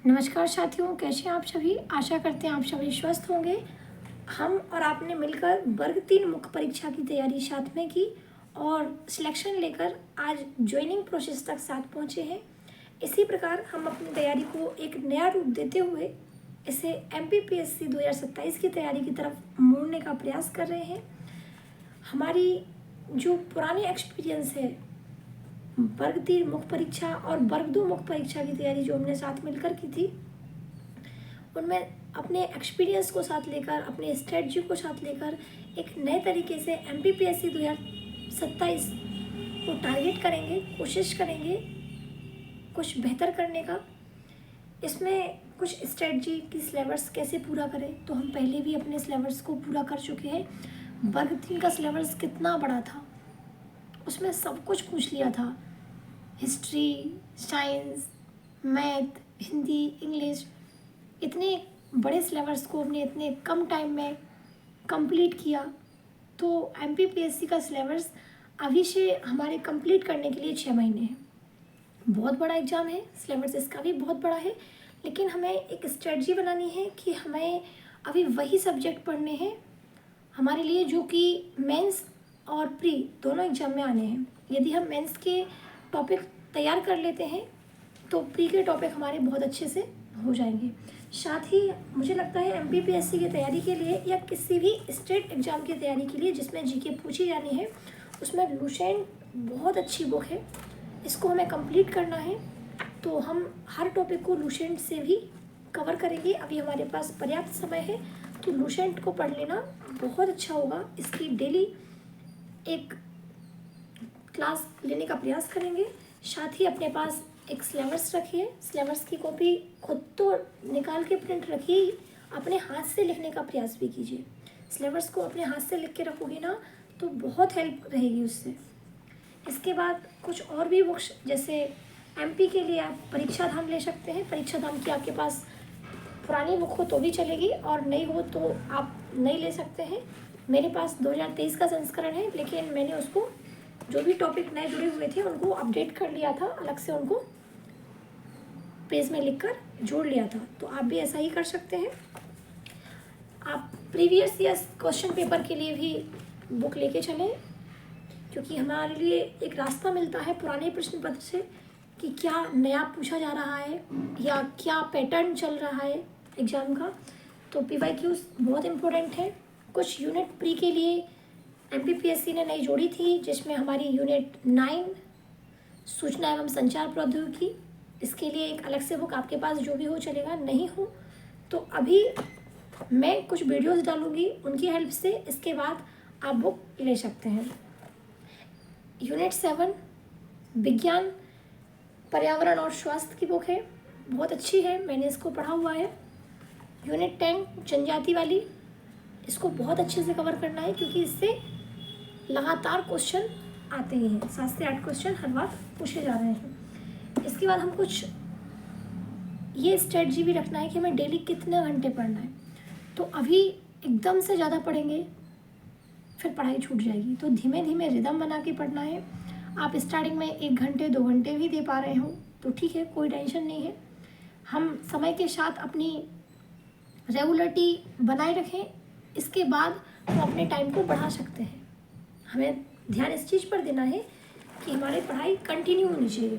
नमस्कार साथियों, कैसे हैं आप सभी। आशा करते हैं आप सभी स्वस्थ होंगे। हम और आपने मिलकर वर्ग 3 मुख्य परीक्षा की तैयारी साथ में की और सिलेक्शन लेकर आज ज्वाइनिंग प्रोसेस तक साथ पहुंचे हैं। इसी प्रकार हम अपनी तैयारी को एक नया रूप देते हुए इसे MPPSC 2027 की तैयारी की तरफ मोड़ने का प्रयास कर रहे हैं। हमारी जो पुरानी एक्सपीरियंस है वर्ग 3 मुख्य परीक्षा और वर्ग 2 मुख्य परीक्षा की तैयारी जो हमने साथ मिलकर की थी, उनमें अपने एक्सपीरियंस को साथ लेकर, अपने स्ट्रेटजी को साथ लेकर एक नए तरीके से MPPSC 2027 को टारगेट करेंगे, कोशिश करेंगे कुछ बेहतर करने का। इसमें कुछ स्ट्रेटजी की सिलेबस कैसे पूरा करें, तो हम पहले भी अपने सिलेबस को पूरा कर चुके हैं। वर्ग 3 का सिलेबस कितना बड़ा था, उसमें सब कुछ पूछ लिया था। History, science, math, Hindi, English, इतने बड़े सिलेबस को हमने इतने कम टाइम में कंप्लीट किया। तो MPPSC का सिलेबस अभी से हमारे कंप्लीट करने के लिए 6 महीने हैं। बहुत बड़ा एग्ज़ाम है, सिलेबस इसका भी बहुत बड़ा है, लेकिन हमें एक स्ट्रेटजी बनानी है कि हमें अभी वही सब्जेक्ट पढ़ने हैं हमारे लिए जो कि मेंस और प्री दोनों एग्ज़ाम में आने हैं। यदि हम मेंस के टॉपिक तैयार कर लेते हैं तो प्री के टॉपिक हमारे बहुत अच्छे से हो जाएंगे। साथ ही मुझे लगता है MPPSC की तैयारी के लिए या किसी भी स्टेट एग्ज़ाम की तैयारी के लिए जिसमें जीके पूछी जानी है, उसमें लुसेंट बहुत अच्छी बुक है, इसको हमें कंप्लीट करना है। तो हम हर टॉपिक को लुसेंट से भी कवर करेंगे। अभी हमारे पास पर्याप्त समय है, तो लुसेंट को पढ़ लेना बहुत अच्छा होगा। इसकी डेली एक क्लास लेने का प्रयास करेंगे। साथ ही अपने पास एक सिलेबस रखिए, सिलेबस की कॉपी खुद तो निकाल के प्रिंट रखिए, अपने हाथ से लिखने का प्रयास भी कीजिए। सिलेबस को अपने हाथ से लिख के रखोगे ना तो बहुत हेल्प रहेगी उससे। इसके बाद कुछ और भी बुक्स, जैसे MP के लिए आप परीक्षा धाम ले सकते हैं। परीक्षा धाम की आपके पास पुरानी बुक हो तो भी चलेगी और नई हो तो आप नई ले सकते हैं। मेरे पास 2023 का संस्करण है, लेकिन मैंने उसको जो भी टॉपिक नए जुड़े हुए थे उनको अपडेट कर लिया था, अलग से उनको पेज में लिखकर जोड़ लिया था। तो आप भी ऐसा ही कर सकते हैं। आप प्रीवियस ईयर क्वेश्चन पेपर के लिए भी बुक लेके चलें, क्योंकि हमारे लिए एक रास्ता मिलता है पुराने प्रश्न पत्र से कि क्या नया पूछा जा रहा है या क्या पैटर्न चल रहा है एग्ज़ाम का। तो PYQs बहुत इम्पोर्टेंट है। कुछ यूनिट प्री के लिए MPPSC ने नई जोड़ी थी, जिसमें हमारी यूनिट 9 सूचना एवं संचार प्रौद्योगिकी, इसके लिए एक अलग से बुक आपके पास जो भी हो चलेगा, नहीं हो तो अभी मैं कुछ वीडियोस डालूंगी, उनकी हेल्प से इसके बाद आप बुक ले सकते हैं। यूनिट 7 विज्ञान, पर्यावरण और स्वास्थ्य की बुक है, बहुत अच्छी है, मैंने इसको पढ़ा हुआ है। यूनिट 10 जनजाति वाली, इसको बहुत अच्छे से कवर करना है, क्योंकि इससे लगातार क्वेश्चन आते ही हैं, 7 से 8 क्वेश्चन हर बार पूछे जा रहे हैं। इसके बाद हम कुछ ये स्ट्रेटजी भी रखना है कि हमें डेली कितने घंटे पढ़ना है। तो अभी एकदम से ज़्यादा पढ़ेंगे फिर पढ़ाई छूट जाएगी, तो धीमे धीमे रिदम बना के पढ़ना है। आप स्टार्टिंग में 1 घंटे 2 घंटे भी दे पा रहे हो तो ठीक है, कोई टेंशन नहीं है। हम समय के साथ अपनी रेगुलरिटी बनाए रखें, इसके बाद हम अपने टाइम को बढ़ा सकते हैं। हमें ध्यान इस चीज़ पर देना है कि हमारी पढ़ाई कंटिन्यू होनी चाहिए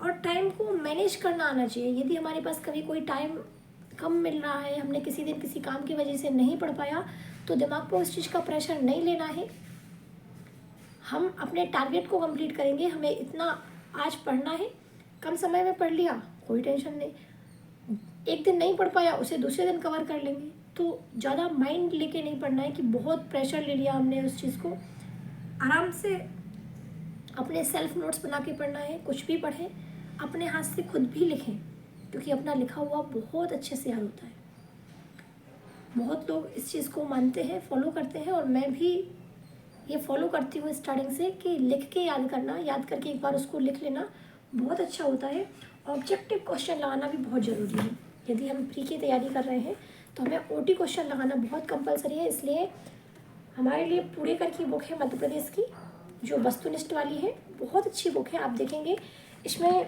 और टाइम को मैनेज करना आना चाहिए। यदि हमारे पास कभी कोई टाइम कम मिल रहा है, हमने किसी दिन किसी काम की वजह से नहीं पढ़ पाया, तो दिमाग पर उस चीज़ का प्रेशर नहीं लेना है। हम अपने टारगेट को कंप्लीट करेंगे, हमें इतना आज पढ़ना है, कम समय में पढ़ लिया कोई टेंशन नहीं, एक दिन नहीं पढ़ पाया उसे दूसरे दिन कवर कर लेंगे। तो ज़्यादा माइंड लेके नहीं पढ़ना है कि बहुत प्रेशर ले लिया हमने उस चीज़ को। आराम से अपने सेल्फ नोट्स बना के पढ़ना है। कुछ भी पढ़ें अपने हाथ से खुद भी लिखें, क्योंकि अपना लिखा हुआ बहुत अच्छे से याद होता है। बहुत लोग इस चीज़ को मानते हैं, फॉलो करते हैं, और मैं भी ये फॉलो करती हूँ स्टार्टिंग से कि लिख के याद करना, याद करके एक बार उसको लिख लेना बहुत अच्छा होता है। ऑब्जेक्टिव क्वेश्चन लगाना भी बहुत ज़रूरी है। यदि हम प्री की तैयारी कर रहे हैं तो हमें OT क्वेश्चन लगाना बहुत कंपलसरी है। इसलिए हमारे लिए पुणेकर की बुक है मध्य प्रदेश की, जो वस्तुनिष्ठ वाली है, बहुत अच्छी बुक है। आप देखेंगे इसमें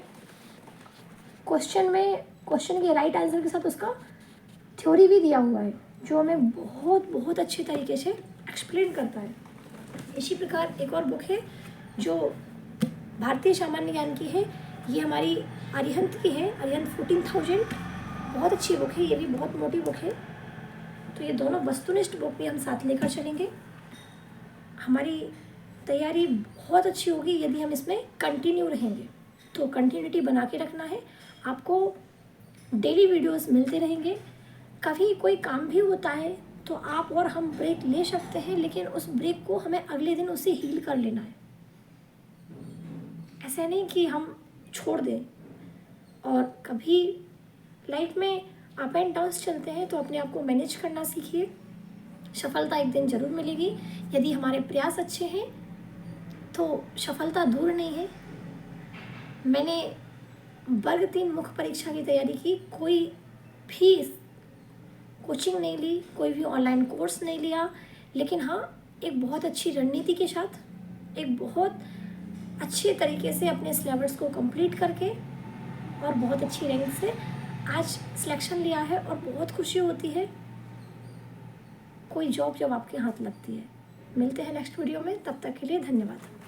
क्वेश्चन के राइट आंसर के साथ उसका थ्योरी भी दिया हुआ है, जो हमें बहुत बहुत अच्छे तरीके से एक्सप्लेन करता है। इसी प्रकार एक और बुक है जो भारतीय सामान्य ज्ञान की है, ये हमारी अरिहंत की है, अरिहंत 14,000। बहुत अच्छी बुक है, ये भी बहुत मोटी बुक है। तो ये दोनों वस्तुनिष्ठ बुक भी हम साथ लेकर चलेंगे। हमारी तैयारी बहुत अच्छी होगी यदि हम इसमें कंटिन्यू रहेंगे। तो कंटिन्यूटी बना के रखना है। आपको डेली वीडियोस मिलते रहेंगे। कभी कोई काम भी होता है तो आप और हम ब्रेक ले सकते हैं, लेकिन उस ब्रेक को हमें अगले दिन उसे हील कर लेना है। ऐसा नहीं कि हम छोड़ दें। और कभी लाइफ में अप एंड डाउन्स चलते हैं तो अपने आप को मैनेज करना सीखिए। सफलता एक दिन ज़रूर मिलेगी यदि हमारे प्रयास अच्छे हैं, तो सफलता दूर नहीं है। मैंने वर्ग 3 मुख्य परीक्षा की तैयारी की, कोई भी कोचिंग नहीं ली, कोई भी ऑनलाइन कोर्स नहीं लिया, लेकिन हाँ, एक बहुत अच्छी रणनीति के साथ, एक बहुत अच्छे तरीके से अपने सिलेबस को कंप्लीट करके और बहुत अच्छी रैंक से आज सिलेक्शन लिया है। और बहुत खुशी होती है कोई जॉब जब आपके हाथ लगती है। मिलते हैं नेक्स्ट वीडियो में, तब तक के लिए धन्यवाद।